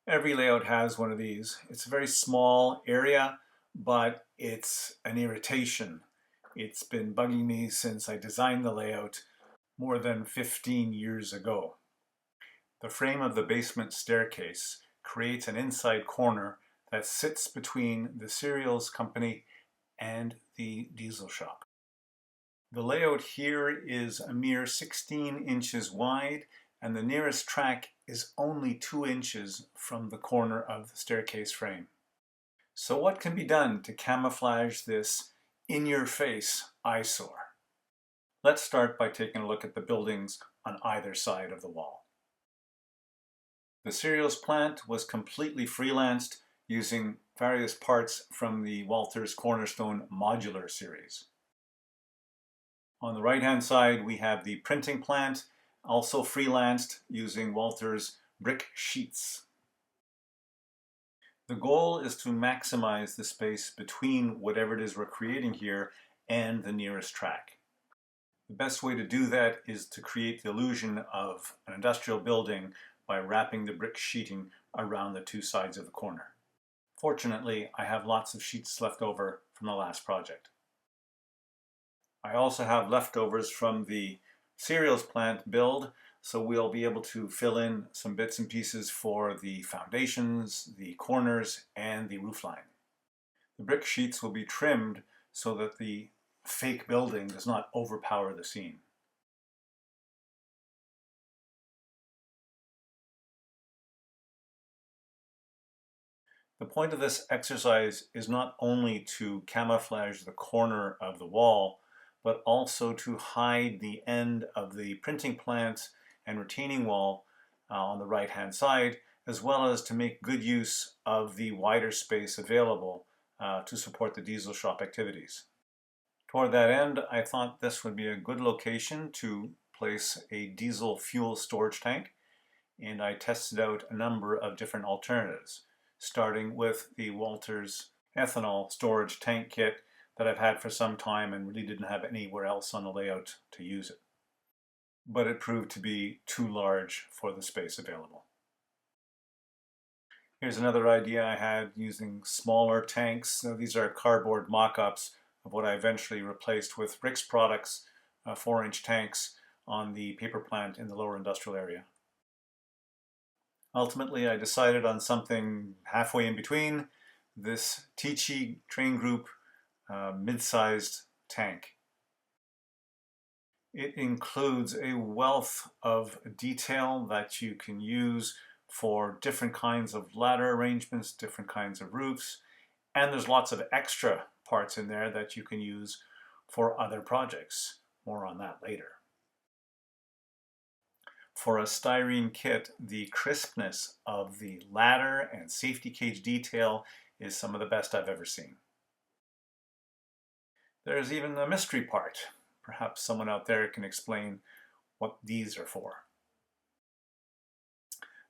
Every layout has one of these. It's a very small area, but it's an irritation. It's been bugging me since I designed the layout more than 15 years ago. The frame of the basement staircase creates an inside corner that sits between the cereals company and the diesel shop. The layout here is a mere 16 inches wide, and the nearest track is only 2 inches from the corner of the staircase frame. So what can be done to camouflage this in-your-face eyesore? Let's start by taking a look at the buildings on either side of the wall. The cereals plant was completely freelanced using various parts from the Walters Cornerstone Modular series. On the right-hand side, we have the printing plant, also freelanced using Walters brick sheets. The goal is to maximize the space between whatever it is we're creating here and the nearest track. The best way to do that is to create the illusion of an industrial building by wrapping the brick sheeting around the two sides of the corner. Fortunately, I have lots of sheets left over from the last project. I also have leftovers from the cereals plant build, so we'll be able to fill in some bits and pieces for the foundations, the corners, and the roofline. The brick sheets will be trimmed so that the fake building does not overpower the scene. The point of this exercise is not only to camouflage the corner of the wall, but also to hide the end of the printing plant and retaining wall on the right-hand side, as well as to make good use of the wider space available to support the diesel shop activities. Toward that end, I thought this would be a good location to place a diesel fuel storage tank, and I tested out a number of different alternatives, starting with the Walters ethanol storage tank kit that I've had for some time and really didn't have anywhere else on the layout to use it. But it proved to be too large for the space available. Here's another idea I had using smaller tanks. Now, these are cardboard mock-ups of what I eventually replaced with Rick's Products 4-inch tanks on the paper plant in the lower industrial area. Ultimately, I decided on something halfway in between, this Tichy Train Group mid-sized tank. It includes a wealth of detail that you can use for different kinds of ladder arrangements, different kinds of roofs, and there's lots of extra parts in there that you can use for other projects. More on that later. For a styrene kit, the crispness of the ladder and safety cage detail is some of the best I've ever seen. There's even a mystery part. Perhaps someone out there can explain what these are for.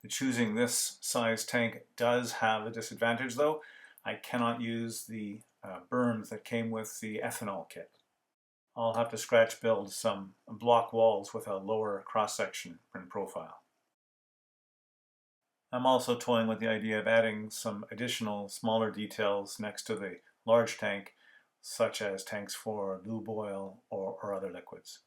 Choosing this size tank does have a disadvantage though. I cannot use the berms that came with the ethanol kit. I'll have to scratch build some block walls with a lower cross-section and profile. I'm also toying with the idea of adding some additional smaller details next to the large tank, such as tanks for lube oil or other liquids.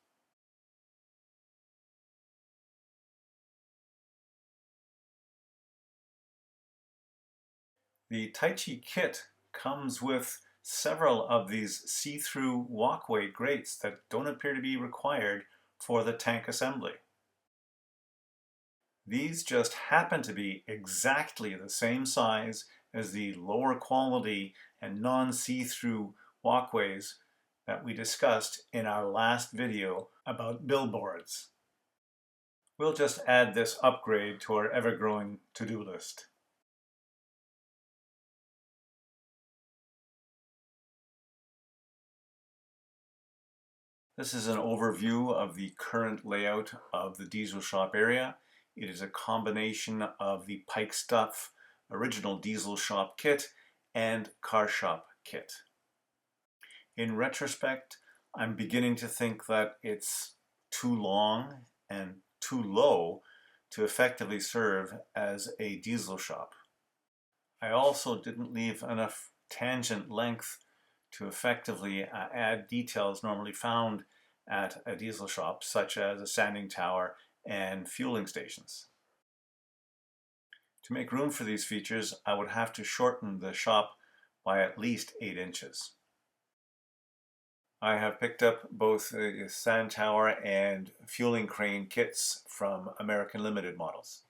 The Tichy kit comes with several of these see-through walkway grates that don't appear to be required for the tank assembly. These just happen to be exactly the same size as the lower quality and non-see-through walkways that we discussed in our last video about billboards. We'll just add this upgrade to our ever-growing to-do list. This is an overview of the current layout of the diesel shop area. It is a combination of the Pike Stuff original diesel shop kit and car shop kit. In retrospect, I'm beginning to think that it's too long and too low to effectively serve as a diesel shop. I also didn't leave enough tangent length to effectively add details normally found at a diesel shop, such as a sanding tower and fueling stations. To make room for these features, I would have to shorten the shop by at least 8 inches. I have picked up both the sand tower and fueling crane kits from American Limited models.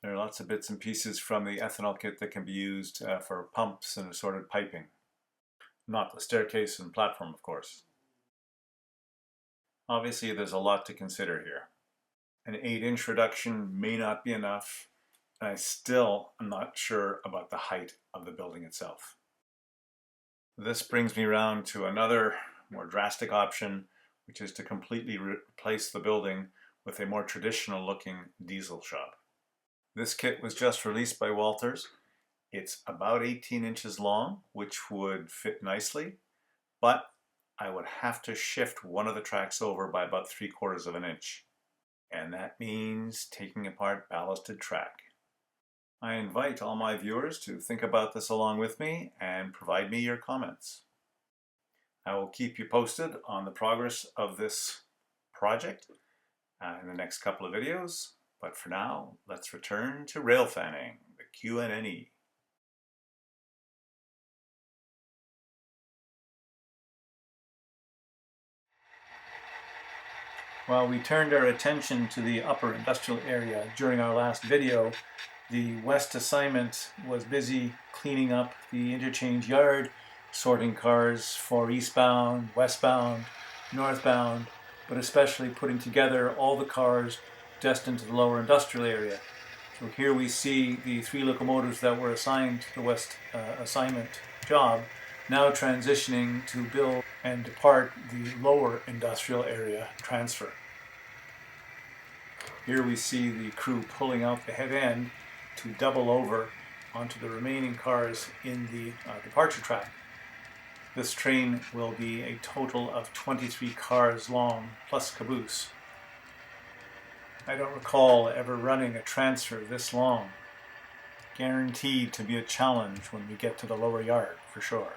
There are lots of bits and pieces from the ethanol kit that can be used for pumps and assorted piping. Not the staircase and platform, of course. Obviously, there's a lot to consider here. An 8-inch reduction may not be enough, and I still am not sure about the height of the building itself. This brings me around to another more drastic option, which is to completely replace the building with a more traditional looking diesel shop. This kit was just released by Walters. It's about 18 inches long, which would fit nicely, but I would have to shift one of the tracks over by about 3/4 of an inch. And that means taking apart ballasted track. I invite all my viewers to think about this along with me and provide me your comments. I will keep you posted on the progress of this project in the next couple of videos, but for now, let's return to Railfanning, the Q&NE. While we turned our attention to the upper industrial area during our last video, the west assignment was busy cleaning up the interchange yard, sorting cars for eastbound, westbound, northbound, but especially putting together all the cars destined to the lower industrial area. So here we see the 3 locomotives that were assigned to the west assignment job now transitioning to build and depart the lower industrial area transfer. Here we see the crew pulling out the head end to double over onto the remaining cars in the departure track. This train will be a total of 23 cars long, plus caboose. I don't recall ever running a transfer this long. Guaranteed to be a challenge when we get to the lower yard, for sure.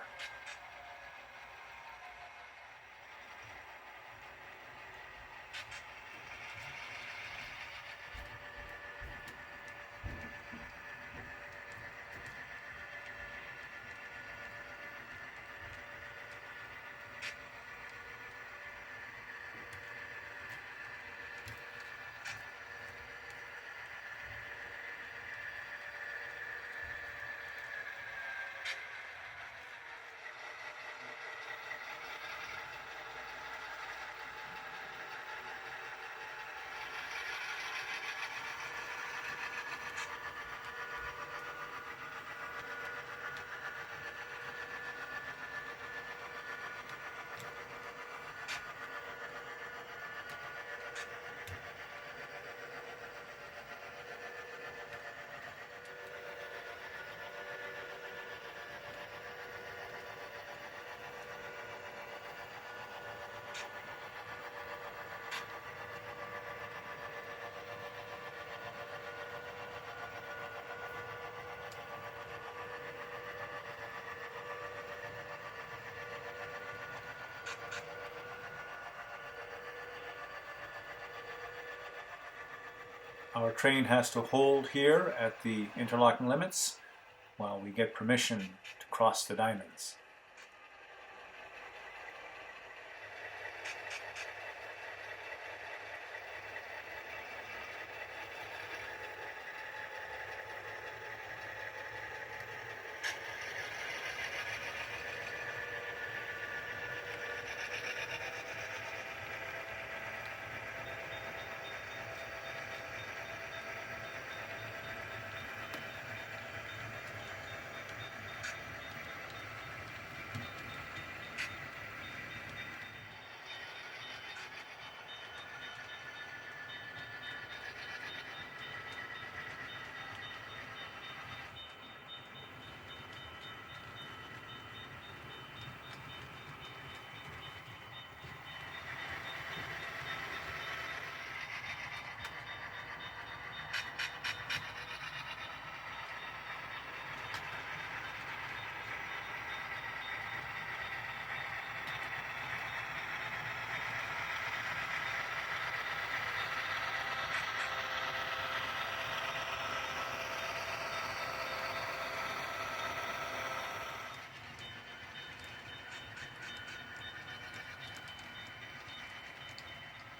Our train has to hold here at the interlocking limits while we get permission to cross the diamonds.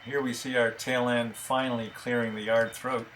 Here we see our tail end finally clearing the yard throat.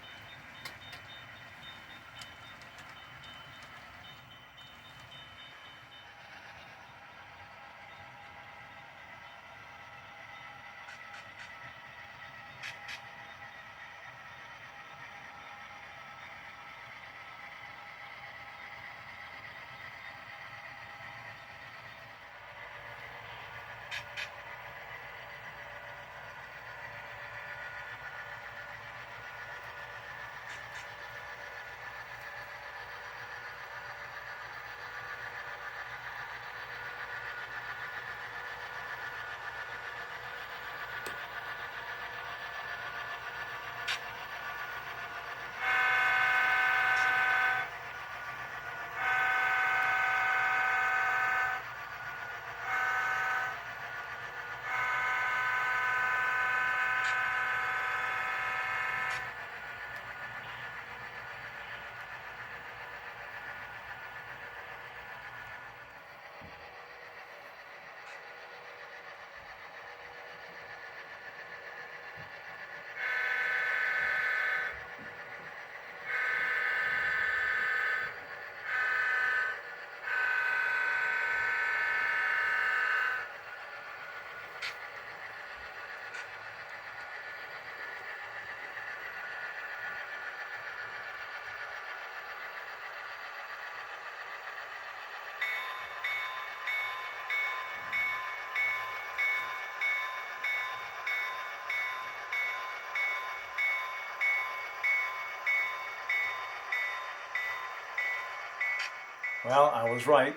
Well, I was right.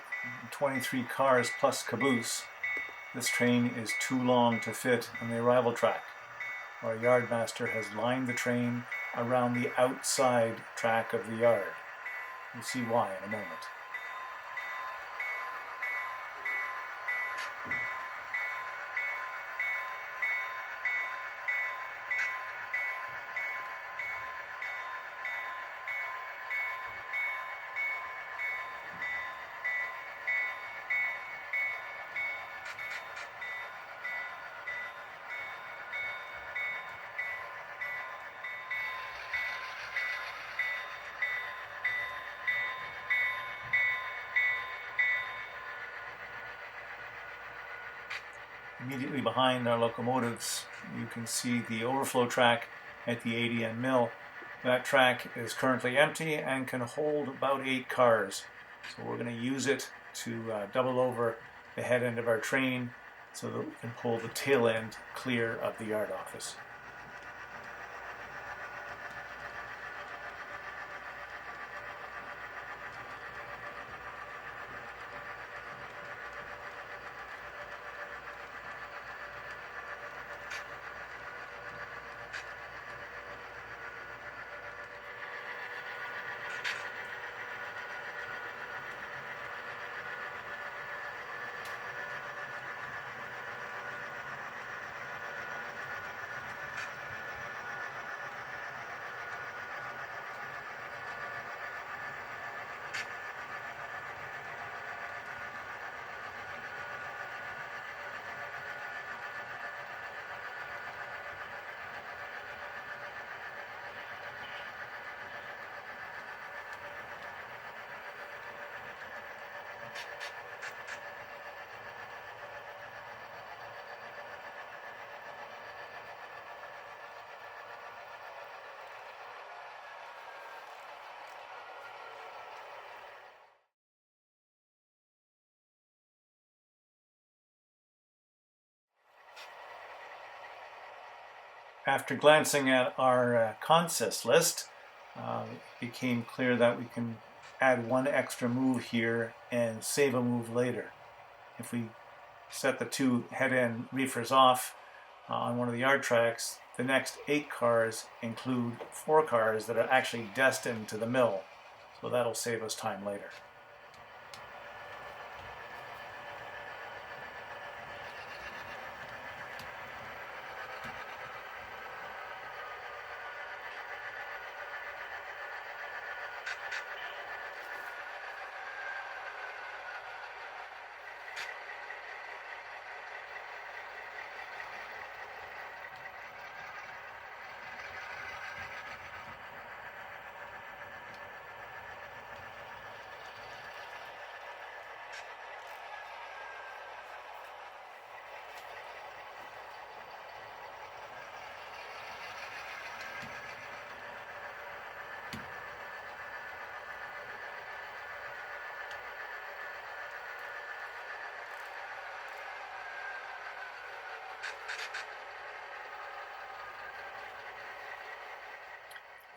23 cars plus caboose. This train is too long to fit on the arrival track. Our yardmaster has lined the train around the outside track of the yard. You'll see why in a moment. Immediately behind our locomotives, you can see the overflow track at the ADN mill. That track is currently empty and can hold about 8 cars. So we're going to use it to double over the head end of our train so that we can pull the tail end clear of the yard office. After glancing at our consist list, it became clear that we can add one extra move here and save a move later. If we set the 2 head-end reefers off on one of the yard tracks, the next 8 cars include 4 cars that are actually destined to the mill, so that'll save us time later.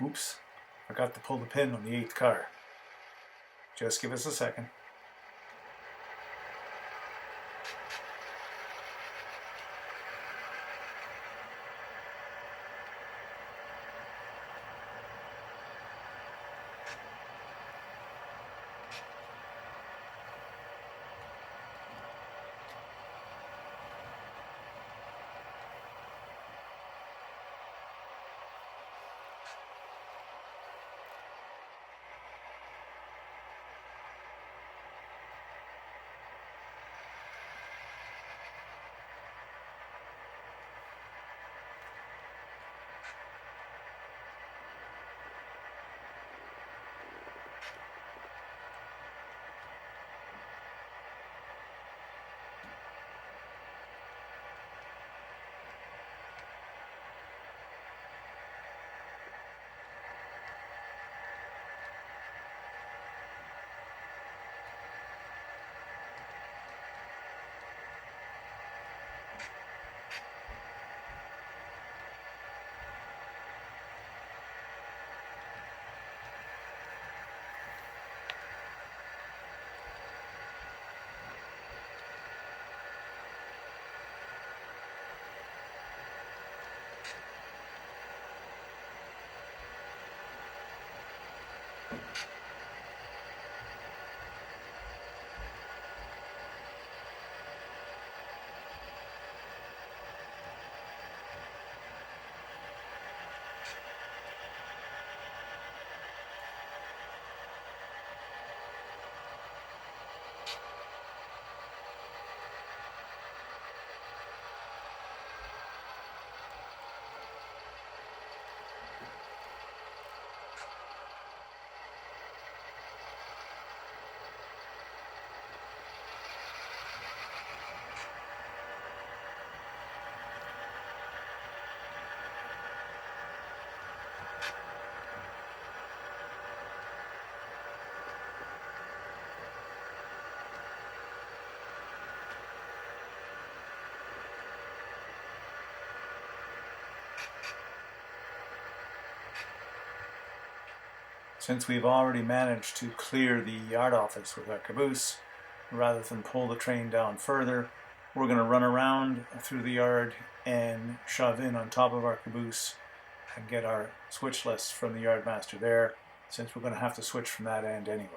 Oops, forgot to pull the pin on the 8th car. Just give us a second. Since we've already managed to clear the yard office with our caboose, rather than pull the train down further, we're going to run around through the yard and shove in on top of our caboose and get our switch list from the yardmaster there, since we're going to have to switch from that end anyway.